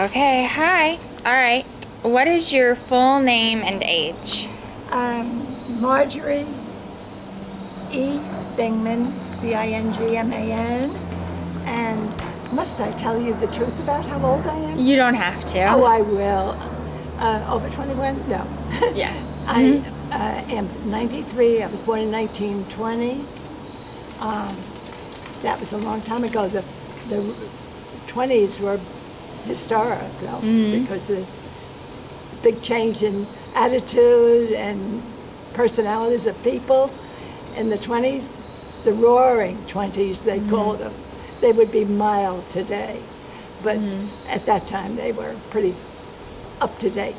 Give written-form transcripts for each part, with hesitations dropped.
Okay, hi. All right. What is your full name and age? Marjorie Bingman, Bingman. And must I tell you the truth about how old I am? You don't have Oh, to. I will. Over 21? No. Yeah. I am 93. I was born in 1920. That was a long time ago. The 20s were historic, though, because the big change in attitude and personalities of people in the 20s, the roaring 20s, they called them. They would be mild today, but at that time they were pretty up to date,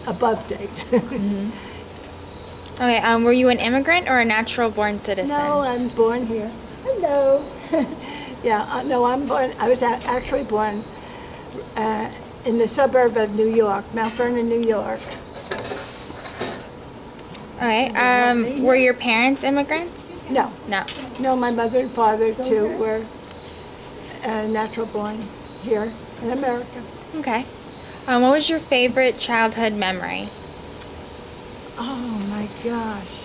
above date. Okay, were you an immigrant or a natural born citizen? No, I'm born here. Hello. Yeah, no, I was actually born in the suburb of New York, Mount Vernon, New York. Okay, were your parents immigrants? No, No. no, my mother and father too were natural born here in America. Okay. What was your favorite childhood memory? Oh my gosh.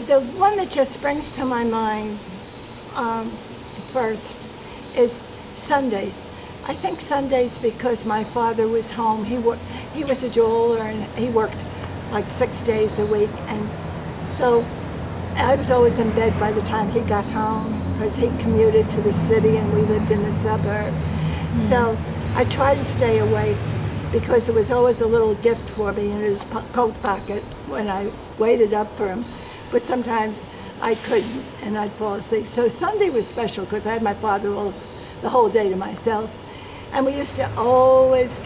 The one that just springs to my mind first is Sundays. I think Sundays because my father was home. He was a jeweler and he worked like 6 days a week, and so I was always in bed by the time he got home because he commuted to the city and we lived in the suburb. So I tried to stay awake because it was always a little gift for me in his coat pocket when I waited up for him. But sometimes I couldn't and I'd fall asleep. So Sunday was special because I had my father the whole day to myself. And we used to always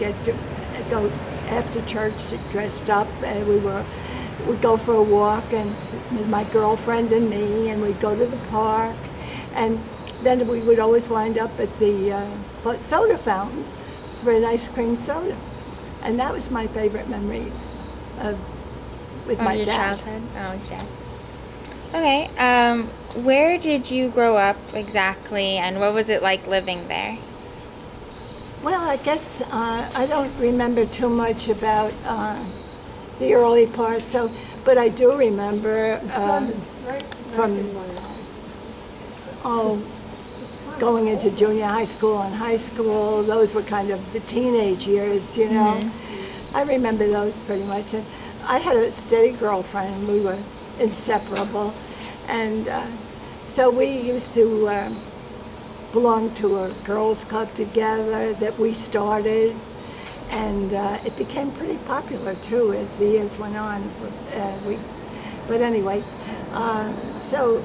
go after church dressed up, and we'd go for a walk and with my girlfriend and me, and we'd go to the park, and then we would always wind up at the soda fountain for an ice cream soda, and that was my favorite memory with my your dad. childhood? Oh, your dad. Okay, where did you grow up exactly, and what was it like living there? Well, I guess I don't remember too much about the early part, but I do remember from going into junior high school and high school. Those were kind of the teenage years, you know. I remember those pretty much. And I had a steady girlfriend. We were inseparable, and so we used to belonged to a girls' club together that we started, and it became pretty popular too as the years went on. But anyway, so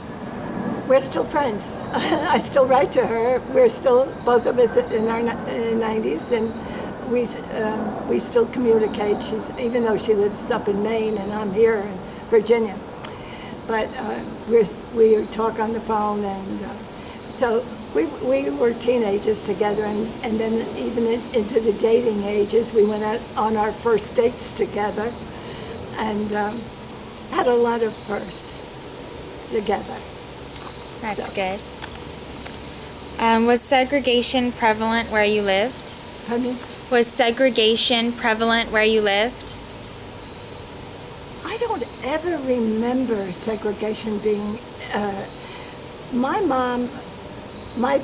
we're still friends. I still write to her. We're still both of us in our 90s, and we still communicate. Even though she lives up in Maine and I'm here in Virginia, but we talk on the phone, and so. We were teenagers together, and then even into the dating ages, we went out on our first dates together, and had a lot of firsts together. That's good. Was segregation prevalent where you lived? Pardon me? Was segregation prevalent where you lived? I don't ever remember segregation being. My mom. My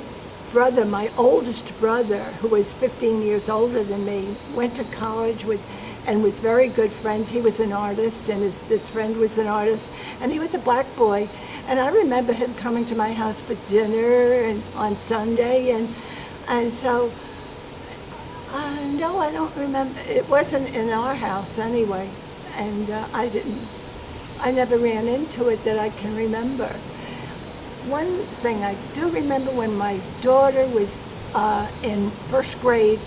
brother, my oldest brother, who was 15 years older than me, went to college and was very good friends. He was an artist, and this friend was an artist, and he was a black boy. And I remember him coming to my house for dinner and on Sunday, and so no, I don't remember. It wasn't in our house anyway, and I never ran into it that I can remember. One thing I do remember, when my daughter was in first grade,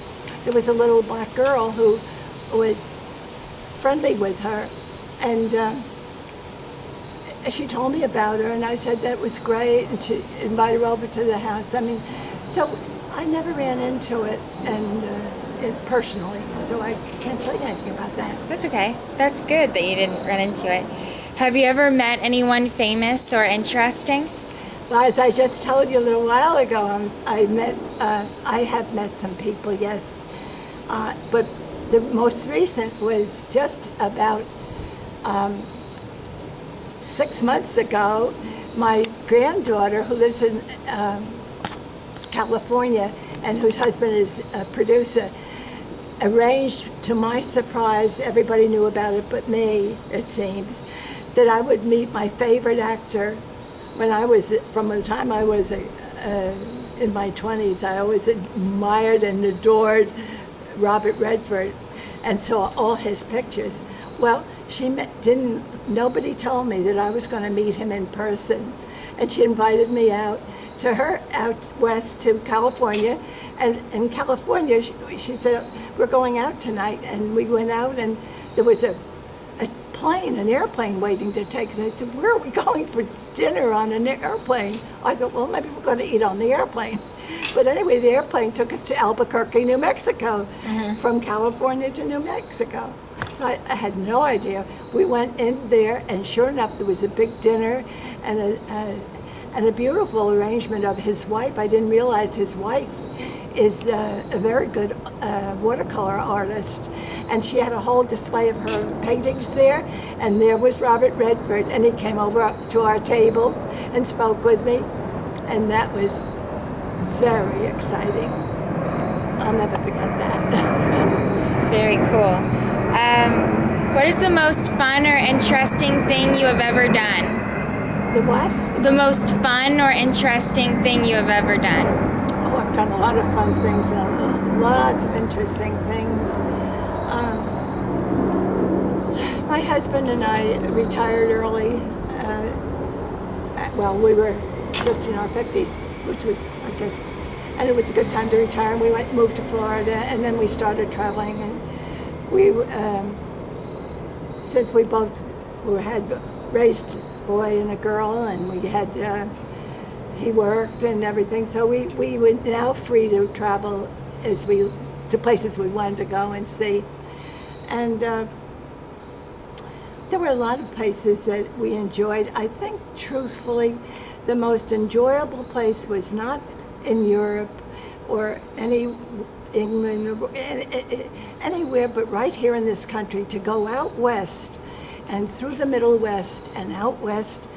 there was a little black girl who was friendly with her, and she told me about her, and I said that was great, and she invited her over to the house. I mean, so I never ran into it personally, so I can't tell you anything about that. That's okay. That's good that you didn't run into it. Have you ever met anyone famous or interesting? Well, as I just told you a little while ago, I have met some people, yes, but the most recent was just about 6 months ago. My granddaughter, who lives in California and whose husband is a producer, arranged, to my surprise, everybody knew about it but me, it seems, that I would meet my favorite actor when I was, from the time I was in my 20s. I always admired and adored Robert Redford and saw all his pictures. Well, nobody told me that I was going to meet him in person. And she invited me out west to California. And in California, she said, we're going out tonight. And we went out, and there was an airplane waiting to take us. I said, where are we going for dinner on an airplane? I thought, well, maybe we're going to eat on the airplane. But anyway, the airplane took us to Albuquerque, New Mexico, from California to New Mexico. So I had no idea. We went in there, and sure enough, there was a big dinner and a beautiful arrangement of his wife. I didn't realize his wife is a very good watercolor artist, and she had a whole display of her paintings there, and there was Robert Redford, and he came over to our table and spoke with me, and that was very exciting. I'll never forget that. Very cool. What is the most fun or interesting thing you have ever done? The what? The most fun or interesting thing you have ever done? Oh, I've done a lot of fun things and lots of interesting things. My husband and I retired early. Well, we were just in our 50s, which was, I guess, and it was a good time to retire. And we moved to Florida, and then we started traveling. And we, since we both had raised a boy and a girl, and we had, he worked and everything, so we were now free to travel to places we wanted to go and see. And there were a lot of places that we enjoyed. I think, truthfully, the most enjoyable place was not in Europe or England or anywhere, but right here in this country, to go out west and through the Middle West and out west.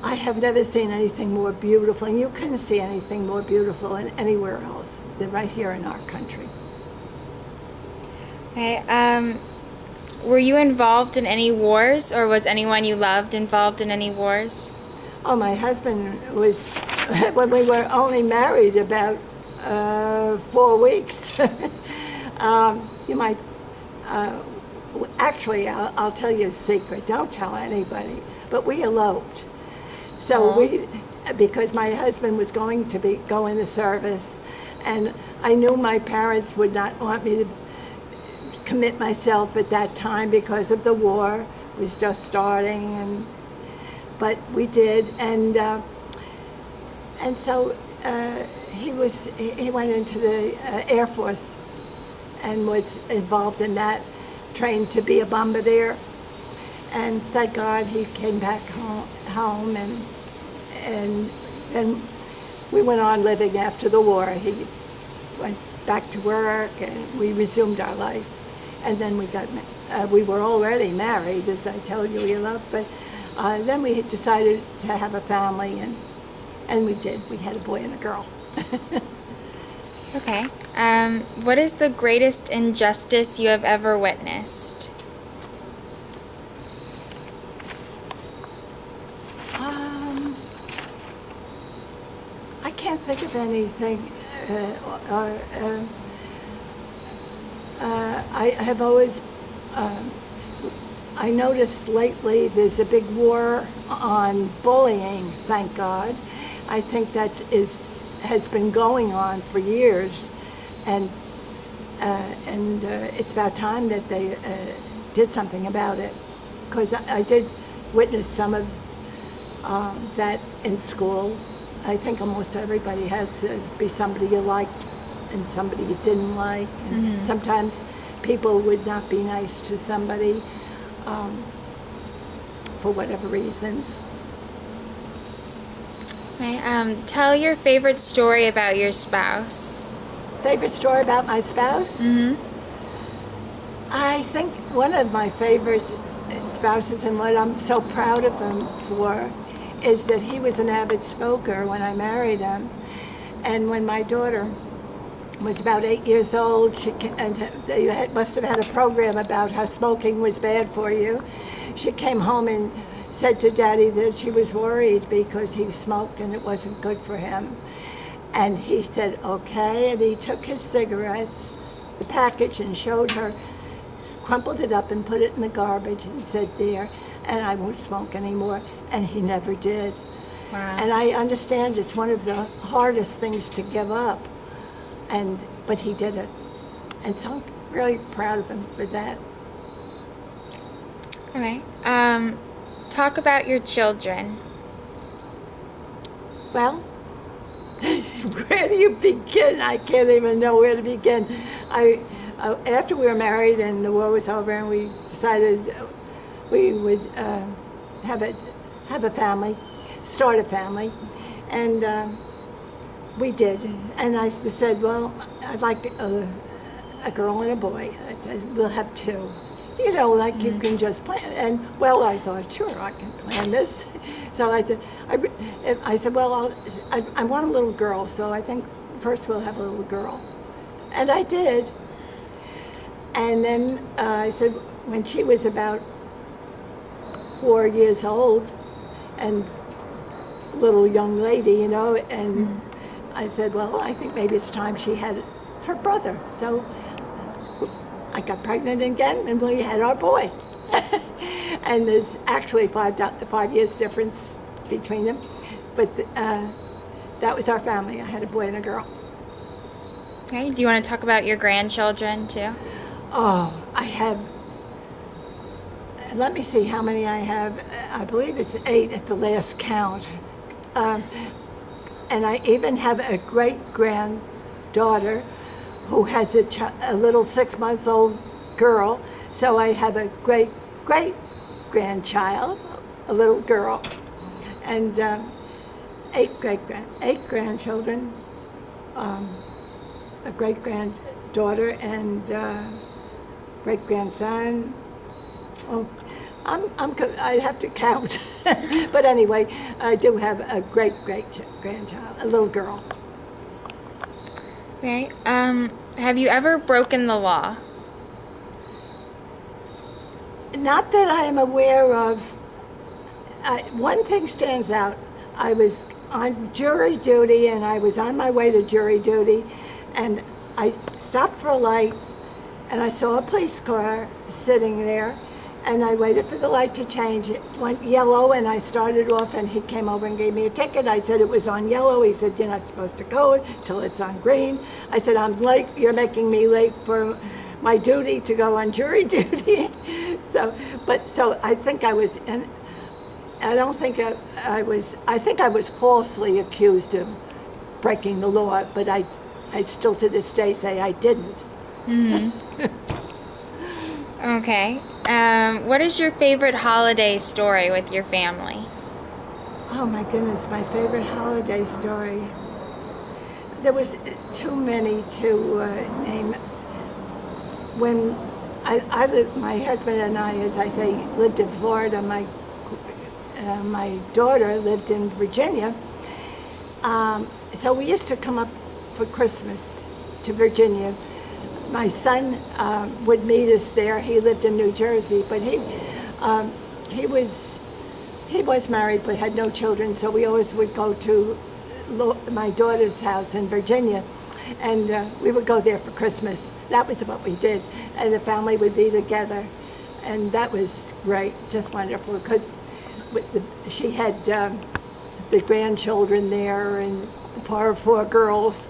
I have never seen anything more beautiful, and you couldn't see anything more beautiful anywhere else than right here in our country. Okay. Were you involved in any wars, or was anyone you loved involved in any wars? Oh, my husband was, when we were only married about 4 weeks. You might, actually, I'll tell you a secret. Don't tell anybody. But we eloped. So because my husband was going to go in the service, and I knew my parents would not want me to commit myself at that time because of the war. It was just starting, but we did, and so he went into the Air Force and was involved in that, trained to be a bombardier, and thank God he came back home, and then we went on living after the war. He went back to work, and we resumed our life. And then we were already married, as I told you, we loved, but then we had decided to have a family, and we did. We had a boy and a girl. Okay. What is the greatest injustice you have ever witnessed? I can't think of anything. I have always, I noticed lately there's a big war on bullying, thank God. I think that has been going on for years, and it's about time that they did something about it, because I did witness some of that in school. I think almost everybody has to be somebody you liked and somebody you didn't like. And sometimes people would not be nice to somebody for whatever reasons. Okay. Tell your favorite story about your spouse. Favorite story about my spouse? Mm-hmm. I think one of my favorite spouses and what I'm so proud of him for is that he was an avid smoker when I married him. And when my daughter was about 8 years old, and they must have had a program about how smoking was bad for you. She came home and said to Daddy that she was worried because he smoked and it wasn't good for him. And he said, okay, and he took his cigarettes, the package, and showed her, crumpled it up and put it in the garbage and said, there, and I won't smoke anymore. And he never did. Wow. And I understand it's one of the hardest things to give up, but he did it. And so I'm really proud of him for that. Okay. Talk about your children. Well, where do you begin? I can't even know where to begin. After we were married and the war was over, and we decided we would have a family, start a family, and we did. And I said, well, I'd like a girl and a boy. I said, we'll have two. You know, like you can just plan. And well, I thought, sure, I can plan this. So I said, well, I want a little girl, so I think first we'll have a little girl. And I did. And then I said, when she was about 4 years old, and a little young lady, you know, and I said, well, I think maybe it's time she had her brother. So I got pregnant again, and we had our boy. And there's actually 5 years difference between them. But that was our family. I had a boy and a girl. Okay. Do you want to talk about your grandchildren too? Oh, I have, let me see how many I have. I believe it's 8 at the last count. And I even have a great-granddaughter who has a little 6-month-old girl. So I have a great-great-grandchild, a little girl, and 8 grandchildren, a great-granddaughter, and great-grandson. Oh, I have to count. But anyway, I do have a great-great-grandchild, a little girl. Okay. Have you ever broken the law? Not that I am aware of. One thing stands out. I was on jury duty, and I was on my way to jury duty, and I stopped for a light, and I saw a police car sitting there, and I waited for the light to change. It went yellow, and I started off, and he came over and gave me a ticket. I said it was on yellow. He said, you're not supposed to go until it's on green. I said, I'm late. You're making me late for my duty to go on jury duty. So I think I was, and I don't think I think I was falsely accused of breaking the law, but I still to this day say I didn't. Okay. What is your favorite holiday story with your family? Oh my goodness, my favorite holiday story. There was too many to name. When I lived, my husband and I, as I say, lived in Florida. My daughter lived in Virginia. So we used to come up for Christmas to Virginia. My son would meet us there. He lived in New Jersey, but he was married but had no children. So we always would go to my daughter's house in Virginia, and we would go there for Christmas. That was what we did, and the family would be together, and that was great, just wonderful, because she had the grandchildren there, and four girls,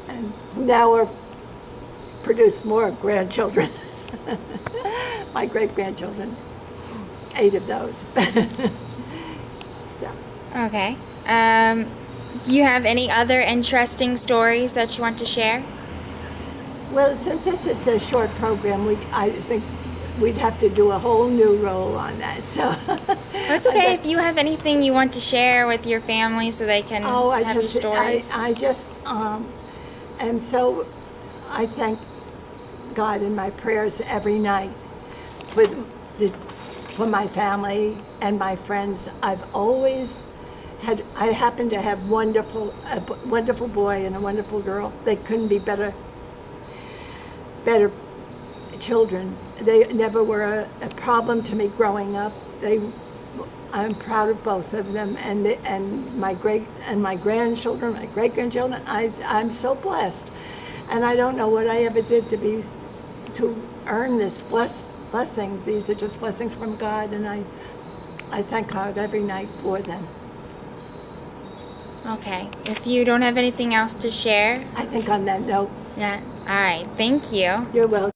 and now we're produced more grandchildren. My great-grandchildren, 8 of those. So. Okay. Do you have any other interesting stories that you want to share? Well, since this is a short program, I think we'd have to do a whole new role on that. So It's okay if you have anything you want to share with your family so they can have your stories. I just and so I thank God in my prayers every night for for my family and my friends. I've always had. I happen to have a wonderful boy and a wonderful girl. They couldn't be better children. They never were a problem to me growing up. I'm proud of both of them, and my grandchildren, my great grandchildren. I'm so blessed, and I don't know what I ever did to earn this blessing. These are just blessings from God, and I thank God every night for them. Okay. If you don't have anything else to share, I think on that note, yeah. All right. Thank you. you're welcome.